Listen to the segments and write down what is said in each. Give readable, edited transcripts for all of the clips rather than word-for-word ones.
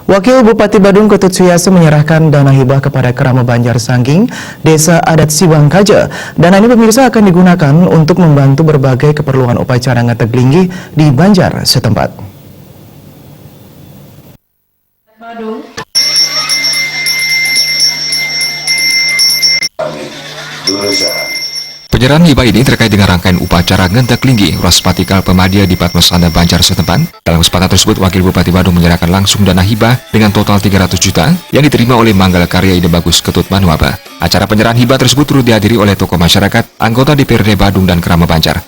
Wakil Bupati Badung Ketut Suyase menyerahkan dana hibah kepada Kerama Banjar Sangging, Desa Adat Siwang Kaja. Dana ini pemirsa akan digunakan untuk membantu berbagai keperluan upacara ngetek linggih di Banjar setempat. Badung. Penyerahan hibah ini terkait dengan rangkaian upacara ngentek linggih Ras Patikal Pemadya di Padmasana Banjar setempat. Dalam kesempatan tersebut, Wakil Bupati Badung menyerahkan langsung dana hibah dengan total 300 juta yang diterima oleh Manggala Karya Ide Bagus Ketut Manuaba. Acara penyerahan hibah tersebut turut dihadiri oleh tokoh masyarakat, anggota DPRD Badung dan Kerama Banjar.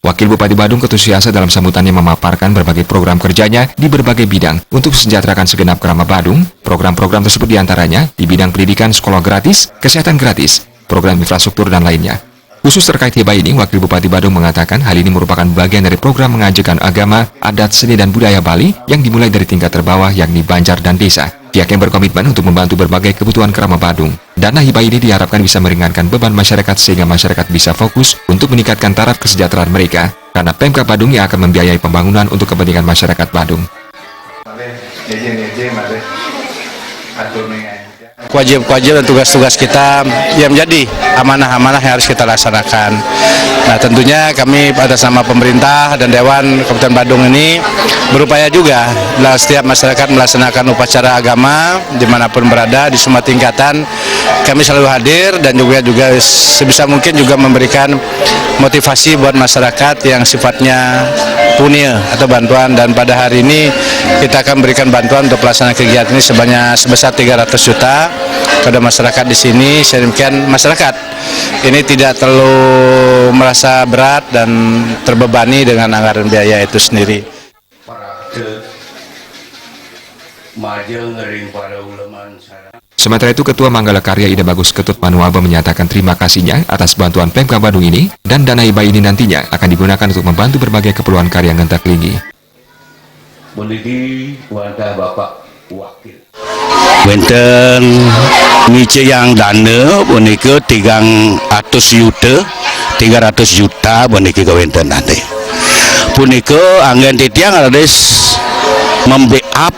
Wakil Bupati Badung Ketut Suyase dalam sambutannya memaparkan berbagai program kerjanya di berbagai bidang untuk sejahterakan segenap Kerama Badung. Program-program tersebut diantaranya di bidang pendidikan, sekolah gratis, kesehatan gratis, program infrastruktur, dan lainnya. Khusus terkait hibah ini, Wakil Bupati Badung mengatakan hal ini merupakan bagian dari program mengajarkan agama, adat, seni, dan budaya Bali yang dimulai dari tingkat terbawah yakni Banjar dan desa. Pihaknya berkomitmen untuk membantu berbagai kebutuhan Kerama Badung. Dana hibah ini diharapkan bisa meringankan beban masyarakat sehingga masyarakat bisa fokus untuk meningkatkan taraf kesejahteraan mereka, karena Pemkab Badung yang akan membiayai pembangunan untuk kepentingan masyarakat Badung. Kewajiban dan tugas-tugas kita yang menjadi amanah-amanah yang harus kita laksanakan. Nah, tentunya kami atas nama pemerintah dan Dewan Kabupaten Badung ini berupaya juga setiap masyarakat melaksanakan upacara agama dimanapun berada di semua tingkatan. Kami selalu hadir dan juga sebisa mungkin juga memberikan motivasi buat masyarakat yang sifatnya punya atau bantuan, dan pada hari ini kita akan berikan bantuan untuk pelaksanaan kegiatan ini sebesar 300 juta kepada masyarakat di sini. Saya demikian masyarakat ini tidak terlalu merasa berat dan terbebani dengan anggaran biaya itu sendiri. Sementara itu, Ketua Manggala Karya Ide Bagus Ketut Manuaba menyatakan terima kasihnya atas bantuan Pemkab Badung ini, dan dana hibah ini nantinya akan digunakan untuk membantu berbagai keperluan karya ngentek linggih. Mendidik wadah Bapak Wakil. Wenten mice yang dana boneka 300 juta boneka ke wenten nanti. Boneka angin titiang ada membackup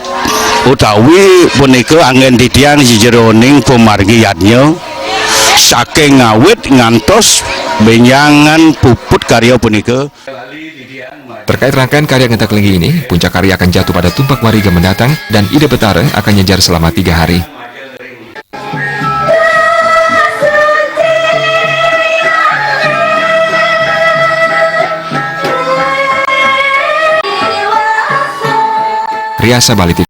utawi boneka angin titiang jeroning pemargiannya saking ngawit ngantos benyangan puput karya boneka. Terkait rangkaian karya ngentek linggih ini, puncak karya akan jatuh pada Tumpak Wariga mendatang dan Ide Betara akan nyejar selama 3 hari. Riasa Bali TV.